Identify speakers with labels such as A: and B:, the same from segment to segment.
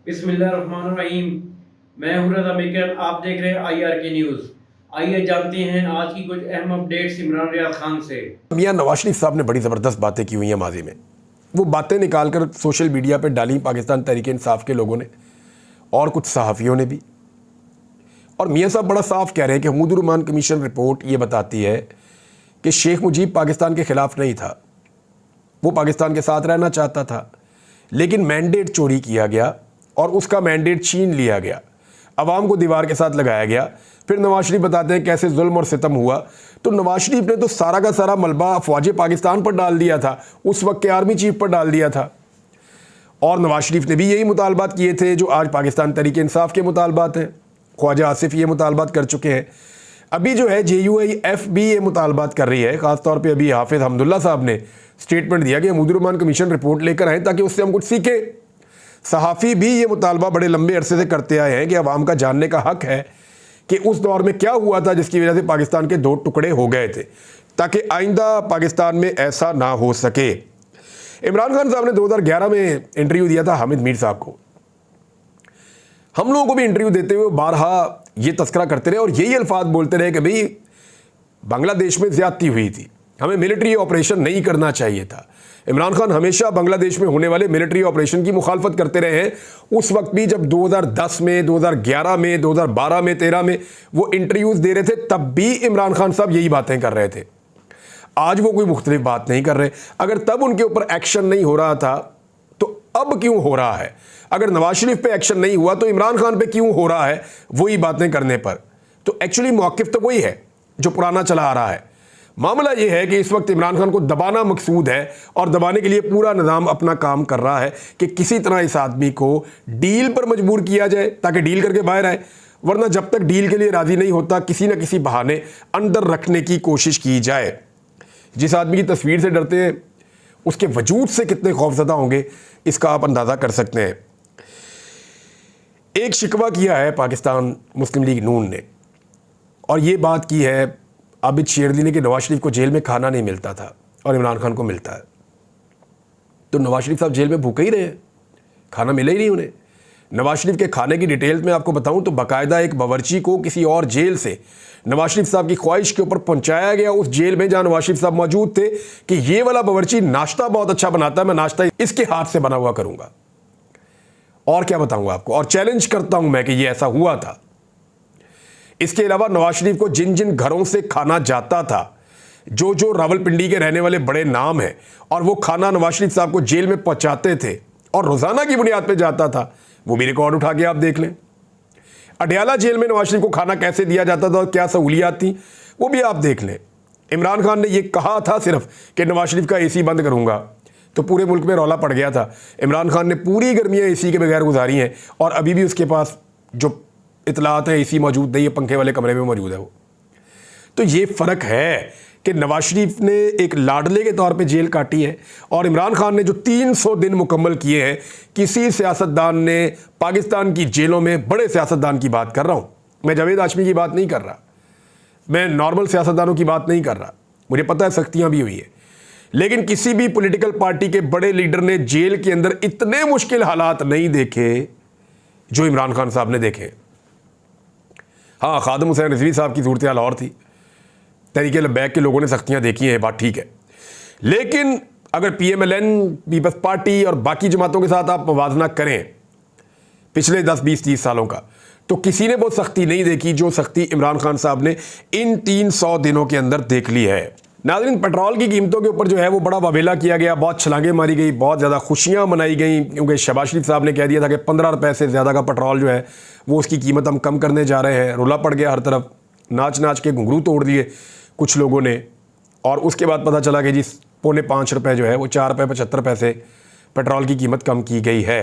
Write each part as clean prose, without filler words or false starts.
A: बिस्मिल्लाहिर्रहमानिर्रहीम। मैं हूं रज़ा मेकर, आप देख रहे हैं IRK न्यूज़। आइए जानते हैं आज की कुछ अहम अपडेट्स इमरान रियाज खान से।
B: मियां नवाज शरीफ साहब ने बड़ी ज़बरदस्त बातें की हुई हैं माजी में। वो बातें निकालकर सोशल मीडिया पे डाली पाकिस्तान तहरीक इंसाफ के लोगों ने और कुछ सहाफ़ियों ने भी। और मियां साहब बड़ा साफ कह रहे हैं कि हदुद-उर-रहमान कमीशन रिपोर्ट ये बताती है कि शेख मुजीब पाकिस्तान के ख़िलाफ़ नहीं था, वो पाकिस्तान के साथ रहना चाहता था, लेकिन मैंडेट चोरी किया गया और उसका मैंडेट छीन लिया गया, अवाम को दीवार के साथ लगाया गया। फिर नवाज शरीफ बताते हैं कैसे जुल्म और सितम हुआ। तो नवाज शरीफ ने तो सारा का सारा मलबा अफवाज पाकिस्तान पर डाल दिया था, उस वक्त के आर्मी चीफ पर डाल दिया था। और नवाज शरीफ ने भी यही मुतालबात किए थे जो आज पाकिस्तान तहरीक इंसाफ के मुतालबात हैं। ख्वाजा आसिफ ये मुतालबात कर चुके हैं। अभी जो है JUIF भी ये मुतालबात कर रही है। ख़ासतौर पर अभी हाफिज़ हमदुल्ला साहब ने स्टेटमेंट दिया कि हदुद-उर-रहमान कमीशन रिपोर्ट लेकर आएँ ताकि उससे हम कुछ सीखें। सहाफ़ी भी ये मुतालबा बड़े लंबे अरसे से करते आए हैं कि अवाम का जानने का हक़ है कि उस दौर में क्या हुआ था जिसकी वजह से पाकिस्तान के दो टुकड़े हो गए थे, ताकि आइंदा पाकिस्तान में ऐसा ना हो सके। इमरान खान साहब ने 2011 में इंटरव्यू दिया था हामिद मीर साहब को। हम लोगों को भी इंटरव्यू देते हुए बारहा ये तस्करा करते रहे और यही अल्फाज बोलते रहे कि भाई बांग्लादेश में ज़्यादती हुई थी, हमें मिलिट्री ऑपरेशन नहीं करना चाहिए था। इमरान खान हमेशा बांग्लादेश में होने वाले मिलिट्री ऑपरेशन की मुखालफत करते रहे हैं। उस वक्त भी जब 2010 में, 2011 में, 2012 में, 13 में वो इंटरव्यूज़ दे रहे थे, तब भी इमरान खान साहब यही बातें कर रहे थे। आज वो कोई मुख्तलिफ बात नहीं कर रहे। अगर तब उनके ऊपर एक्शन नहीं हो रहा था तो अब क्यों हो रहा है? अगर नवाज शरीफ पे एक्शन नहीं हुआ तो इमरान खान पे क्यों हो रहा है वही बातें करने पर? तो एक्चुअली मौक़िफ़ तो वही है जो पुराना चला आ रहा है। मामला यह है कि इस वक्त इमरान खान को दबाना मकसूद है और दबाने के लिए पूरा निज़ाम अपना काम कर रहा है कि किसी तरह इस आदमी को डील पर मजबूर किया जाए ताकि डील करके बाहर आए, वरना जब तक डील के लिए राज़ी नहीं होता किसी न किसी बहाने अंदर रखने की कोशिश की जाए। जिस आदमी की तस्वीर से डरते हैं उसके वजूद से कितने खौफज़दा होंगे इसका आप अंदाज़ा कर सकते हैं। एक शिकवा किया है पाकिस्तान मुस्लिम लीग नून ने और ये बात की है आबिद शेरली ने कि नवाज शरीफ को जेल में खाना नहीं मिलता था और इमरान खान को मिलता है। तो नवाज शरीफ साहब जेल में भूखे ही रहे हैं, खाना मिला ही नहीं उन्हें। नवाज शरीफ के खाने की डिटेल्स में आपको बताऊं तो बाकायदा एक बावर्ची को किसी और जेल से नवाज शरीफ साहब की ख्वाहिश के ऊपर पहुंचाया गया उस जेल में जहां नवाज शरीफ साहब मौजूद थे कि ये वाला बावर्ची नाश्ता बहुत अच्छा बनाता है, मैं नाश्ता इसके हाथ से बना हुआ करूंगा। और क्या बताऊंगा आपको, और चैलेंज करता हूं मैं कि ये ऐसा हुआ था। इसके अलावा नवाज शरीफ को जिन जिन घरों से खाना जाता था, जो जो रावलपिंडी के रहने वाले बड़े नाम हैं, और वो खाना नवाज शरीफ साहब को जेल में पहुंचाते थे और रोज़ाना की बुनियाद पे जाता था, वो भी रिकॉर्ड उठा के आप देख लें। अडयाला जेल में नवाज शरीफ को खाना कैसे दिया जाता था और क्या सहूलियात थी वो भी आप देख लें। इमरान खान ने यह कहा था सिर्फ कि नवाज शरीफ का AC बंद करूंगा तो पूरे मुल्क में रौला पड़ गया था। इमरान खान ने पूरी गर्मियाँ AC के बगैर गुजारी हैं और अभी भी उसके पास जो इतलात है AC मौजूद नहीं है, पंखे वाले कमरे में मौजूद है वो। तो ये फ़र्क है कि नवाज शरीफ ने एक लाडले के तौर पे जेल काटी है और इमरान खान ने जो 300 दिन मुकम्मल किए हैं। किसी सियासतदान ने पाकिस्तान की जेलों में, बड़े सियासतदान की बात कर रहा हूँ मैं, जावेद हाशमी की बात नहीं कर रहा, मैं नॉर्मल सियासतदानों की बात नहीं कर रहा, मुझे पता है सख्तियाँ भी हुई है, लेकिन किसी भी पॉलिटिकल पार्टी के बड़े लीडर ने जेल के अंदर इतने मुश्किल हालात नहीं देखे जो इमरान खान साहब ने देखे। हाँ, खादिम हुसैन रिजवी साहब की सूरत हाल और थी, तहरीक लब्बैक के लोगों ने सख्तियाँ देखी हैं, बात ठीक है, लेकिन अगर PMLN, पीपल्स पार्टी और बाकी जमातों के साथ आप मवाजना करें पिछले 10, 20, 30 सालों का, तो किसी ने वो सख्ती नहीं देखी जो सख्ती इमरान खान साहब ने इन 300 दिनों के अंदर देख ली है। नाज़रीन, पेट्रोल की कीमतों के ऊपर जो है वो बड़ा वावेला किया गया, बहुत छलांगें मारी गई, बहुत ज़्यादा खुशियाँ मनाई गई, क्योंकि शहबाज शरीफ साहब ने कह दिया था कि 15 रुपये से ज़्यादा का पेट्रोल जो है वो उसकी कीमत हम कम करने जा रहे हैं। रुला पड़ गया हर तरफ, नाच नाच के घुंघरू तोड़ दिए कुछ लोगों ने, और उसके बाद पता चला कि जी 4.25 रुपये जो है वो 4 रुपये 75 पैसे पेट्रोल की कीमत कम की गई है।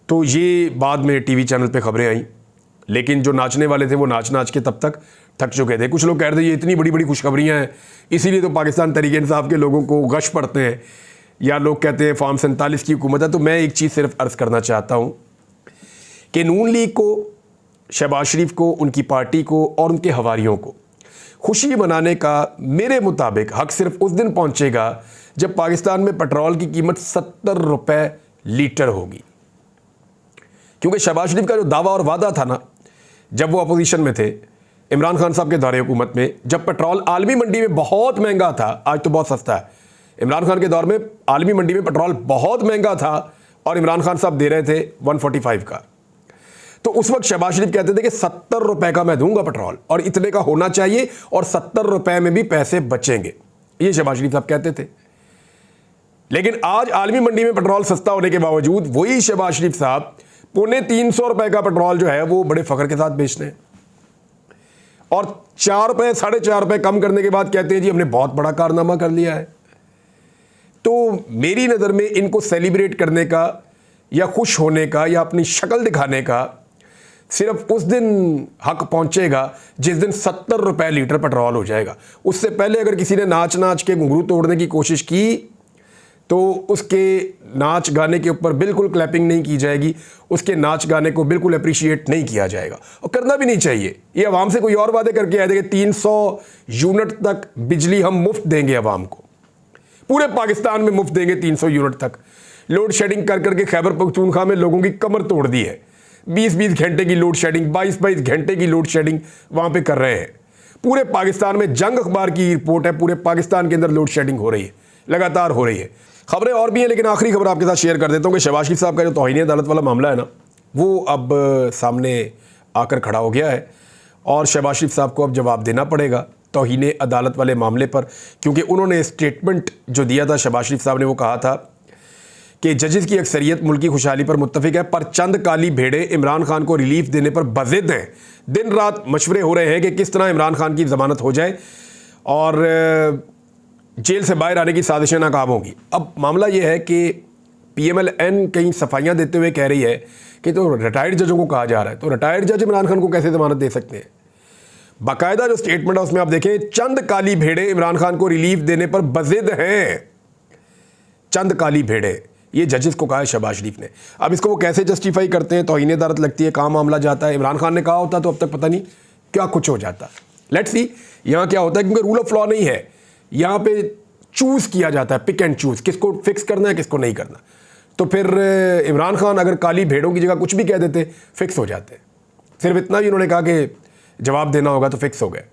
B: तो ये बाद में TV चैनल पे खबरें आई, लेकिन जो नाचने वाले थे वो नाच नाच के तब तक थक चुके थे। कुछ लोग कह रहे थे ये इतनी बड़ी बड़ी खुशखबरियाँ हैं इसीलिए तो पाकिस्तान तहरीक इंसाफ के लोगों को गश पड़ते हैं, या लोग कहते हैं फॉर्म 47 की हुकूमत है। तो मैं एक चीज़ सिर्फ अर्ज़ करना चाहता हूँ कि नून लीग को, शहबाज शरीफ को, उनकी पार्टी को और उनके हवारियों को खुशी मनाने का मेरे मुताबिक हक सिर्फ उस दिन पहुँचेगा जब पाकिस्तान में पेट्रोल की कीमत 70 रुपये लीटर होगी। क्योंकि शहबाज शरीफ का जो दावा और वादा था ना, जब वो अपोजिशन में थे इमरान खान साहब के दौरे हुकूमत में, जब पेट्रोल आलमी मंडी में बहुत महंगा था, आज तो बहुत सस्ता है, इमरान खान के दौर में आलमी मंडी में पेट्रोल बहुत महंगा था और इमरान खान साहब दे रहे थे 145 का। तो उस वक्त शहबाज शरीफ कहते थे कि 70 रुपए का मैं दूंगा पेट्रोल और इतने का होना चाहिए और 70 रुपए में भी पैसे बचेंगे, ये शहबाज शरीफ साहब कहते थे। लेकिन आज आलमी मंडी में पेट्रोल सस्ता होने के बावजूद वही शहबाज शरीफ साहब 350 रुपए का पेट्रोल जो है वो बड़े फख्र के साथ बेचते हैं और 4 रुपए 4.5 रुपए कम करने के बाद कहते हैं जी हमने बहुत बड़ा कारनामा कर लिया है। तो मेरी नज़र में इनको सेलिब्रेट करने का या खुश होने का या अपनी शक्ल दिखाने का सिर्फ उस दिन हक पहुंचेगा जिस दिन 70 रुपए लीटर पेट्रोल हो जाएगा। उससे पहले अगर किसी ने नाच नाच के घुंघरू तोड़ने की कोशिश की तो उसके नाच गाने के ऊपर बिल्कुल क्लैपिंग नहीं की जाएगी, उसके नाच गाने को बिल्कुल अप्रिशिएट नहीं किया जाएगा और करना भी नहीं चाहिए। ये अवाम से कोई और वादे करके आए थे कि 300 यूनिट तक बिजली हम मुफ्त देंगे, अवाम को पूरे पाकिस्तान में मुफ्त देंगे 300 यूनिट तक। लोड शेडिंग कर करके खैबर पख्तूनख्वा में लोगों की कमर तोड़ दी है, 20-20 घंटे की लोड शेडिंग, 22-22 घंटे की लोड शेडिंग वहाँ पे कर रहे हैं। पूरे पाकिस्तान में जंग अखबार की रिपोर्ट है, पूरे पाकिस्तान के अंदर लोड शेडिंग हो रही है, लगातार हो रही है। खबरें और भी हैं लेकिन आखिरी खबर आपके साथ शेयर कर देता हूँ कि शहबाज शरीफ साहब का जो तौहीन अदालत वाला मामला है ना, वो अब सामने आकर खड़ा हो गया है और शहबाज शरीफ साहब को अब जवाब देना पड़ेगा तौहीन अदालत वाले मामले पर, क्योंकि उन्होंने स्टेटमेंट जो दिया था शहबाज शरीफ साहब ने, वो कहा था कि जजेस की अक्सरियत मुल्क की खुशहाली पर मुत्तफिक है पर चंद काली भेड़े इमरान खान को रिलीफ देने पर बज़िद हैं। दिन रात मशवरे हो रहे हैं कि किस तरह इमरान खान की ज़मानत हो जाए और जेल से बाहर आने की साजिशें नाकाम होंगी। अब मामला यह है कि PMLN कहीं सफाइयाँ देते हुए कह रही है कि तो रिटायर्ड जजों को कहा जा रहा है, तो रिटायर्ड जज इमरान खान को कैसे ज़मानत दे सकते हैं? बाकायदा जो स्टेटमेंट है उसमें आप देखें, चंद काली भेड़े इमरान खान को रिलीफ देने पर बज़िद हैं। चंद काली भेड़े, ये जजेस को कहा है शहबाज शरीफ ने। अब इसको वो कैसे जस्टिफाई करते हैं, तौहीन अदालत लगती है, कहाँ मामला जाता है। इमरान खान ने कहा होता तो अब तक पता नहीं क्या कुछ हो जाता। लेट्स सी यहाँ क्या होता है, क्योंकि रूल ऑफ लॉ नहीं है, यहाँ पे चूज़ किया जाता है, पिक एंड चूज़, किसको फिक्स करना है किसको नहीं करना। तो फिर इमरान खान अगर काली भेड़ों की जगह कुछ भी कह देते फिक्स हो जाते। सिर्फ इतना ही उन्होंने कहा कि जवाब देना होगा तो फिक्स हो गए।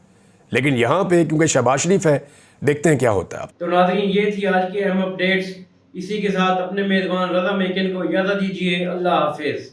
B: लेकिन यहाँ पे क्योंकि शहबाज शरीफ है, देखते हैं क्या होता है।
A: तो नाज़रीन, ये थी आज की अहम अपडेट्स। इसी के साथ अपने मेज़बान रज़ा मेकिन को इजाज़त दीजिए। अल्लाह हाफिज़।